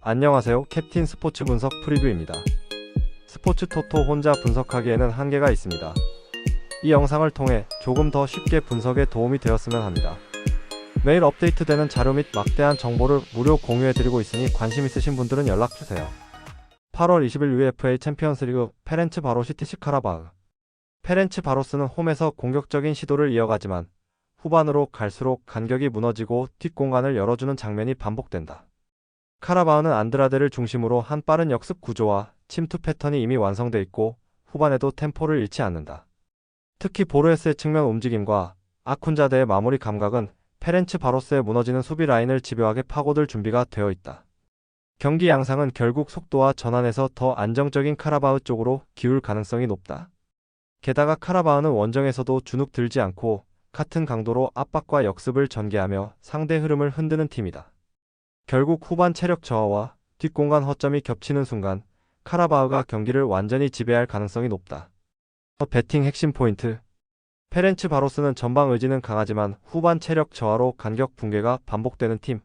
안녕하세요. 캡틴 스포츠 분석 프리뷰입니다. 스포츠 토토 혼자 분석하기에는 한계가 있습니다. 이 영상을 통해 조금 더 쉽게 분석에 도움이 되었으면 합니다. 매일 업데이트되는 자료 및 막대한 정보를 무료 공유해드리고 있으니 관심 있으신 분들은 연락주세요. 8월 20일 UEFA 챔피언스리그 페렌츠바로시 TC 카라바흐. 페렌츠바로스는 홈에서 공격적인 시도를 이어가지만 후반으로 갈수록 간격이 무너지고 뒷공간을 열어주는 장면이 반복된다. 카라바흐는 안드라데를 중심으로 한 빠른 역습 구조와 침투 패턴이 이미 완성돼 있고 후반에도 템포를 잃지 않는다. 특히 보르헤스의 측면 움직임과 아쿤자데의 마무리 감각은 페렌츠바로스의 무너지는 수비 라인을 집요하게 파고들 준비가 되어 있다. 경기 양상은 결국 속도와 전환에서 더 안정적인 카라바흐 쪽으로 기울 가능성이 높다. 게다가 카라바흐는 원정에서도 주눅 들지 않고 같은 강도로 압박과 역습을 전개하며 상대 흐름을 흔드는 팀이다. 결국 후반 체력 저하와 뒷공간 허점이 겹치는 순간 카라바흐가 경기를 완전히 지배할 가능성이 높다. 배팅 핵심 포인트. 페렌츠바로스는 전방 의지는 강하지만 후반 체력 저하로 간격 붕괴가 반복되는 팀.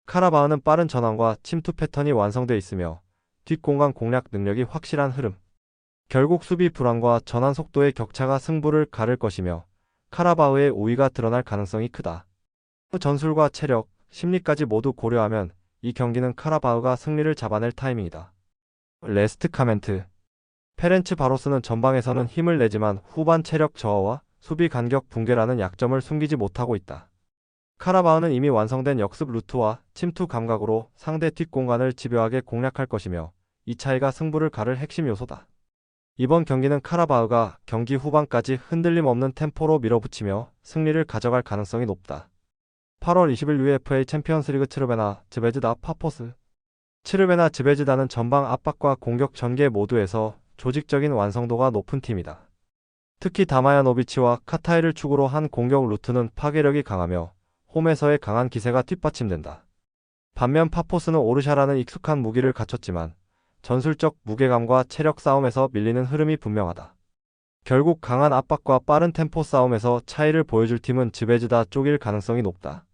카라바흐는 빠른 전환과 침투 패턴이 완성돼 있으며 뒷공간 공략 능력이 확실한 흐름. 결국 수비 불안과 전환 속도의 격차가 승부를 가를 것이며 카라바흐의 우위가 드러날 가능성이 크다. 전술과 체력, 심리까지 모두 고려하면 이 경기는 카라바흐가 승리를 잡아낼 타이밍이다. 레스트 카멘트. 페렌츠바로스는 전방에서는 힘을 내지만 후반 체력 저하와 수비 간격 붕괴라는 약점을 숨기지 못하고 있다. 카라바흐는 이미 완성된 역습 루트와 침투 감각으로 상대 뒷공간을 집요하게 공략할 것이며 이 차이가 승부를 가를 핵심 요소다. 이번 경기는 카라바흐가 경기 후반까지 흔들림 없는 템포로 밀어붙이며 승리를 가져갈 가능성이 높다. 8월 20일 UEFA 챔피언스리그 츠르베나 즈베즈다 파포스. 츠르베나 즈베즈다는 전방 압박과 공격 전개 모두에서 조직적인 완성도가 높은 팀이다. 특히 다마야노비치와 카타이를 축으로 한 공격 루트는 파괴력이 강하며 홈에서의 강한 기세가 뒷받침된다. 반면 파포스는 오르샤라는 익숙한 무기를 갖췄지만 전술적 무게감과 체력 싸움에서 밀리는 흐름이 분명하다. 결국 강한 압박과 빠른 템포 싸움에서 차이를 보여줄 팀은 즈베즈다 쪽일 가능성이 높다.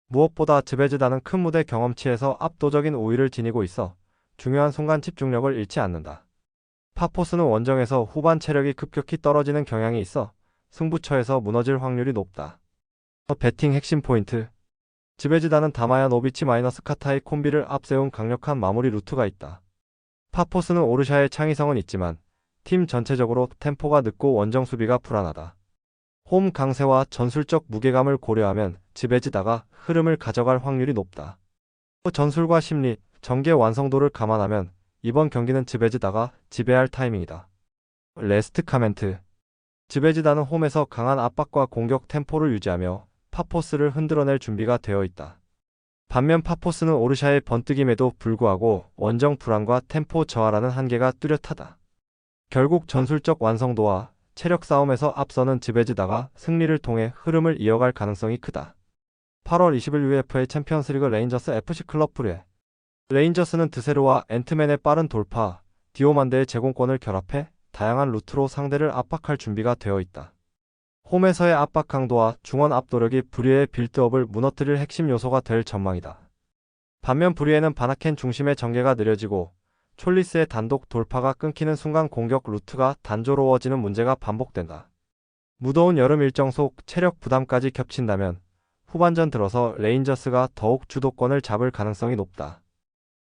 무엇보다 즈베즈다는 큰 무대 경험치에서 압도적인 우위를 지니고 있어 중요한 순간 집중력을 잃지 않는다. 파포스는 원정에서 후반 체력이 급격히 떨어지는 경향이 있어 승부처에서 무너질 확률이 높다. 배팅 핵심 포인트. 즈베즈다는 다마야노비치 카타이 콤비를 앞세운 강력한 마무리 루트가 있다. 파포스는 오르샤의 창의성은 있지만 팀 전체적으로 템포가 늦고 원정 수비가 불안하다. 홈 강세와 전술적 무게감을 고려하면 즈베즈다가 흐름을 가져갈 확률이 높다. 전술과 심리, 전개 완성도를 감안하면 이번 경기는 즈베즈다가 지배할 타이밍이다. 레스트 카멘트. 즈베즈다는 홈에서 강한 압박과 공격 템포를 유지하며 파포스를 흔들어낼 준비가 되어 있다. 반면 파포스는 오르샤의 번뜩임에도 불구하고 원정 불안과 템포 저하라는 한계가 뚜렷하다. 결국 전술적 완성도와 체력 싸움에서 앞서는 즈베즈다가 승리를 통해 흐름을 이어갈 가능성이 크다. 8월 20일 UEFA 챔피언스리그 레인저스 FC 클럽 브레. 레인저스는 드세르와 앤트맨의 빠른 돌파, 디오만데의 제공권을 결합해 다양한 루트로 상대를 압박할 준비가 되어 있다. 홈에서의 압박 강도와 중원 압도력이 브리에의 빌드업을 무너뜨릴 핵심 요소가 될 전망이다. 반면 브리에는 바나켄 중심의 전개가 느려지고 촐리스의 단독 돌파가 끊기는 순간 공격 루트가 단조로워지는 문제가 반복된다. 무더운 여름 일정 속 체력 부담까지 겹친다면 후반전 들어서 레인저스가 더욱 주도권을 잡을 가능성이 높다.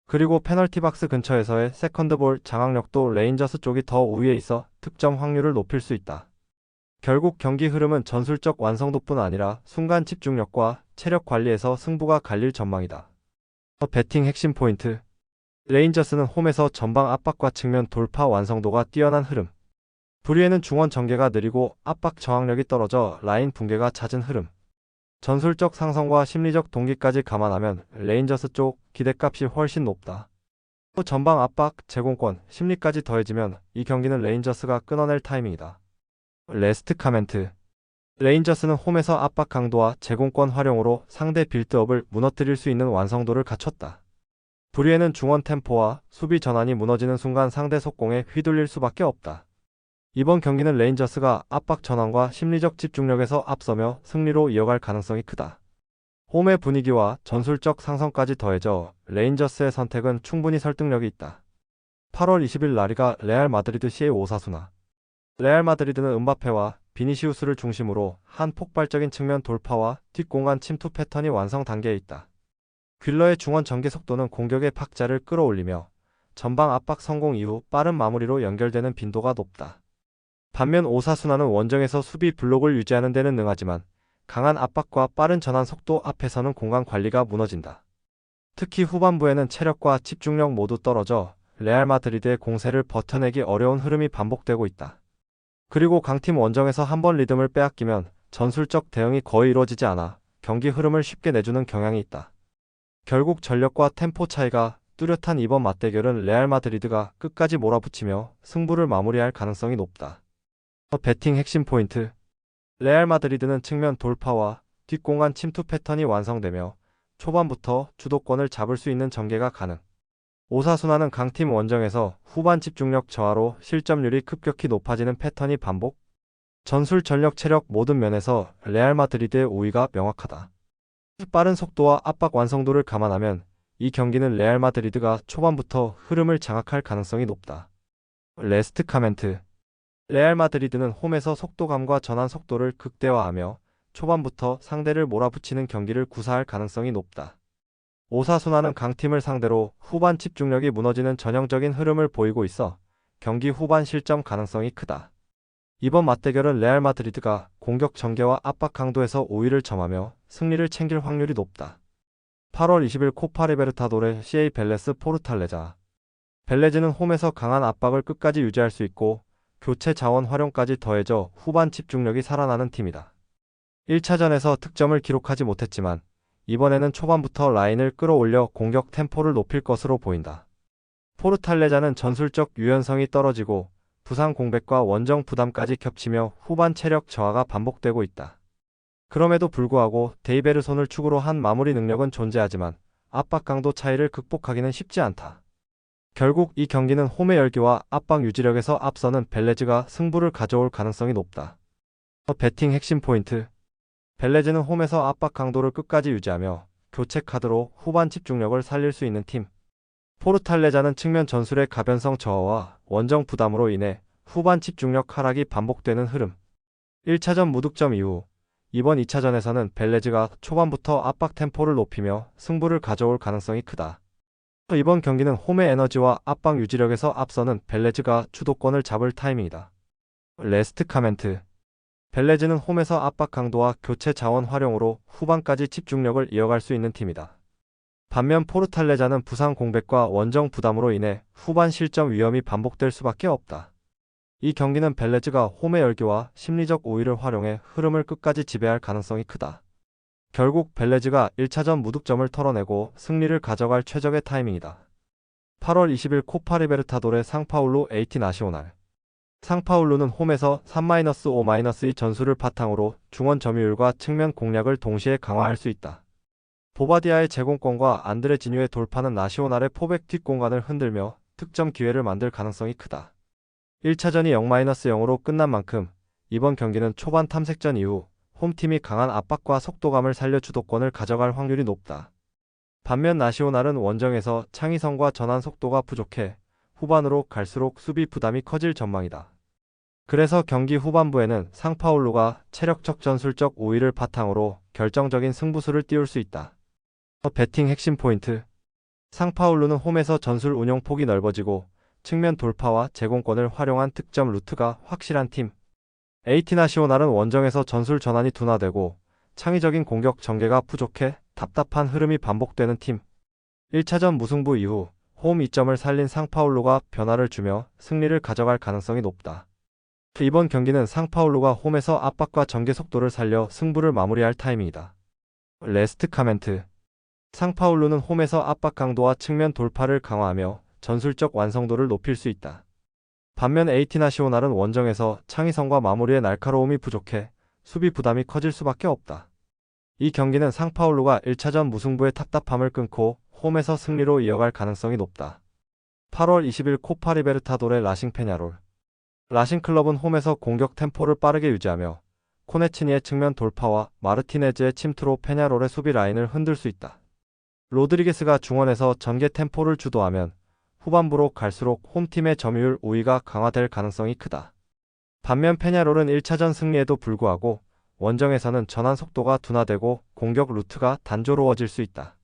그리고 페널티 박스 근처에서의 세컨드볼 장악력도 레인저스 쪽이 더 우위에 있어 득점 확률을 높일 수 있다. 결국 경기 흐름은 전술적 완성도뿐 아니라 순간 집중력과 체력 관리에서 승부가 갈릴 전망이다. 배팅 핵심 포인트. 레인저스는 홈에서 전방 압박과 측면 돌파 완성도가 뛰어난 흐름. 브리에는 중원 전개가 느리고 압박 저항력이 떨어져 라인 붕괴가 잦은 흐름. 전술적 상성과 심리적 동기까지 감안하면 레인저스 쪽 기대값이 훨씬 높다. 전방 압박, 제공권, 심리까지 더해지면 이 경기는 레인저스가 끊어낼 타이밍이다. 레스트 카멘트. 레인저스는 홈에서 압박 강도와 제공권 활용으로 상대 빌드업을 무너뜨릴 수 있는 완성도를 갖췄다. 브리에는 중원 템포와 수비 전환이 무너지는 순간 상대 속공에 휘둘릴 수밖에 없다. 이번 경기는 레인저스가 압박 전환과 심리적 집중력에서 앞서며 승리로 이어갈 가능성이 크다. 홈의 분위기와 전술적 상성까지 더해져 레인저스의 선택은 충분히 설득력이 있다. 8월 20일 라리가 레알 마드리드 CA 오사수나. 레알 마드리드는 음바페와 비니시우스를 중심으로 한 폭발적인 측면 돌파와 뒷공간 침투 패턴이 완성 단계에 있다. ���러의 중원 전개 속도는 공격의 박자를 끌어올리며 전방 압박 성공 이후 빠른 마무리로 연결되는 빈도가 높다. 반면 오사수나는 원정에서 수비 블록을 유지하는 데는 능하지만 강한 압박과 빠른 전환 속도 앞에서는 공간 관리가 무너진다. 특히 후반부에는 체력과 집중력 모두 떨어져 레알 마드리드의 공세를 버텨내기 어려운 흐름이 반복되고 있다. 그리고 강팀 원정에서 한번 리듬을 빼앗기면 전술적 대응이 거의 이루어지지 않아 경기 흐름을 쉽게 내주는 경향이 있다. 결국 전력과 템포 차이가 뚜렷한 이번 맞대결은 레알 마드리드가 끝까지 몰아붙이며 승부를 마무리할 가능성이 높다. 배팅 핵심 포인트. 레알 마드리드는 측면 돌파와 뒷공간 침투 패턴이 완성되며 초반부터 주도권을 잡을 수 있는 전개가 가능. 오사수나는 강팀 원정에서 후반 집중력 저하로 실점률이 급격히 높아지는 패턴이 반복. 전술 전력 체력 모든 면에서 레알 마드리드의 우위가 명확하다. 빠른 속도와 압박 완성도를 감안하면 이 경기는 레알 마드리드가 초반부터 흐름을 장악할 가능성이 높다. 레스트 카멘트. 레알 마드리드는 홈에서 속도감과 전환 속도를 극대화하며 초반부터 상대를 몰아붙이는 경기를 구사할 가능성이 높다. 오사수나는 강팀을 상대로 후반 집중력이 무너지는 전형적인 흐름을 보이고 있어 경기 후반 실점 가능성이 크다. 이번 맞대결은 레알 마드리드가 공격 전개와 압박 강도에서 우위를 점하며 승리를 챙길 확률이 높다. 8월 20일 코파 리베르타도레 CA 벨레스 포르탈레자. 벨레즈는 홈에서 강한 압박을 끝까지 유지할 수 있고 교체 자원 활용까지 더해져 후반 집중력이 살아나는 팀이다. 1차전에서 득점을 기록하지 못했지만 이번에는 초반부터 라인을 끌어올려 공격 템포를 높일 것으로 보인다. 포르탈레자는 전술적 유연성이 떨어지고 부상 공백과 원정 부담까지 겹치며 후반 체력 저하가 반복되고 있다. 그럼에도 불구하고 데이베르손을 축으로 한 마무리 능력은 존재하지만 압박 강도 차이를 극복하기는 쉽지 않다. 결국 이 경기는 홈의 열기와 압박 유지력에서 앞서는 벨레즈가 승부를 가져올 가능성이 높다. 배팅 핵심 포인트. 벨레즈는 홈에서 압박 강도를 끝까지 유지하며 교체 카드로 후반 집중력을 살릴 수 있는 팀. 포르탈레자는 측면 전술의 가변성 저하와 원정 부담으로 인해 후반 집중력 하락이 반복되는 흐름. 1차전 무득점 이후 이번 2차전에서는 벨레즈가 초반부터 압박 템포를 높이며 승부를 가져올 가능성이 크다. 이번 경기는 홈의 에너지와 압박 유지력에서 앞서는 벨레즈가 주도권을 잡을 타이밍이다. 레스트 카멘트. 벨레즈는 홈에서 압박 강도와 교체 자원 활용으로 후반까지 집중력을 이어갈 수 있는 팀이다. 반면 포르탈레자는 부상 공백과 원정 부담으로 인해 후반 실점 위험이 반복될 수밖에 없다. 이 경기는 벨레즈가 홈의 열기와 심리적 우위를 활용해 흐름을 끝까지 지배할 가능성이 크다. 결국 벨레즈가 1차전 무득점을 털어내고 승리를 가져갈 최적의 타이밍이다. 8월 20일 코파 리베르타도레 상파울루 AT 나시오날. 상파울루는 홈에서 3-5-2 전술을 바탕으로 중원 점유율과 측면 공략을 동시에 강화할 수 있다. 보바디아의 제공권과 안드레 지뉴의 돌파는 나시오날의 포백 뒷공간을 흔들며 득점 기회를 만들 가능성이 크다. 1차전이 0-0으로 끝난 만큼 이번 경기는 초반 탐색전 이후 홈팀이 강한 압박과 속도감을 살려 주도권을 가져갈 확률이 높다. 반면 나시오날은 원정에서 창의성과 전환 속도가 부족해 후반으로 갈수록 수비 부담이 커질 전망이다. 그래서 경기 후반부에는 상파울루가 체력적 전술적 우위를 바탕으로 결정적인 승부수를 띄울 수 있다. 배팅 핵심 포인트. 상파울루는 홈에서 전술 운용 폭이 넓어지고 측면 돌파와 제공권을 활용한 득점 루트가 확실한 팀. AT 나시오날은 원정에서 전술 전환이 둔화되고 창의적인 공격 전개가 부족해 답답한 흐름이 반복되는 팀. 1차전 무승부 이후 홈 2점을 살린 상파울루가 변화를 주며 승리를 가져갈 가능성이 높다. 이번 경기는 상파울루가 홈에서 압박과 전개 속도를 살려 승부를 마무리할 타이밍이다. 레스트 카멘트. 상파울루는 홈에서 압박 강도와 측면 돌파를 강화하며 전술적 완성도를 높일 수 있다. 반면 AT 나시오날은 원정에서 창의성과 마무리의 날카로움이 부족해 수비 부담이 커질 수밖에 없다. 이 경기는 상파울루가 1차전 무승부의 답답함을 끊고 홈에서 승리로 이어갈 가능성이 높다. 8월 20일 코파 리베르타도레 라싱 페냐롤. 라싱 클럽은 홈에서 공격 템포를 빠르게 유지하며 코네치니의 측면 돌파와 마르티네즈의 침투로 페냐롤의 수비 라인을 흔들 수 있다. 로드리게스가 중원에서 전개 템포를 주도하면 후반부로 갈수록 홈팀의 점유율 우위가 강화될 가능성이 크다. 반면 페냐롤은 1차전 승리에도 불구하고 원정에서는 전환 속도가 둔화되고 공격 루트가 단조로워질 수 있다.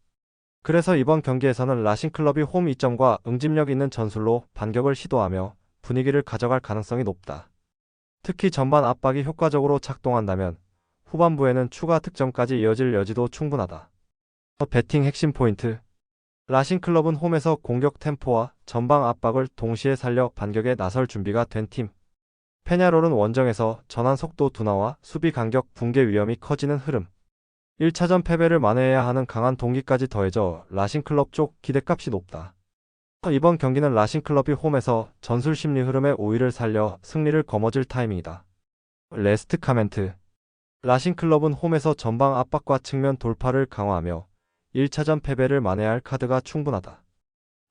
그래서 이번 경기에서는 라신클럽이 홈 2점과 응집력 있는 전술로 반격을 시도하며 분위기를 가져갈 가능성이 높다. 특히 전반 압박이 효과적으로 작동한다면 후반부에는 추가 득점까지 이어질 여지도 충분하다. 배팅 핵심 포인트. 라신클럽은 홈에서 공격 템포와 전방 압박을 동시에 살려 반격에 나설 준비가 된 팀. 페냐롤은 원정에서 전환 속도 둔화와 수비 간격 붕괴 위험이 커지는 흐름. 1차전 패배를 만회해야 하는 강한 동기까지 더해져 라신클럽 쪽 기대값이 높다. 이번 경기는 라신클럽이 홈에서 전술 심리 흐름의 우위를 살려 승리를 거머쥘 타이밍이다. 레스트 카멘트. 라신클럽은 홈에서 전방 압박과 측면 돌파를 강화하며 1차전 패배를 만회할 할 카드가 충분하다.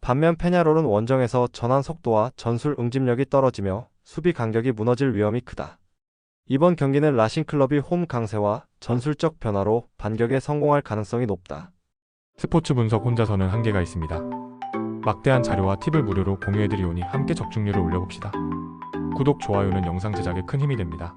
반면 페냐롤은 원정에서 전환 속도와 전술 응집력이 떨어지며 수비 간격이 무너질 위험이 크다. 이번 경기는 라신클럽이 홈 강세와 전술적 변화로 반격에 성공할 가능성이 높다. 스포츠 분석 혼자서는 한계가 있습니다. 막대한 자료와 팁을 무료로 공유해드리오니 함께 적중률을 올려봅시다. 구독, 좋아요는 영상 제작에 큰 힘이 됩니다.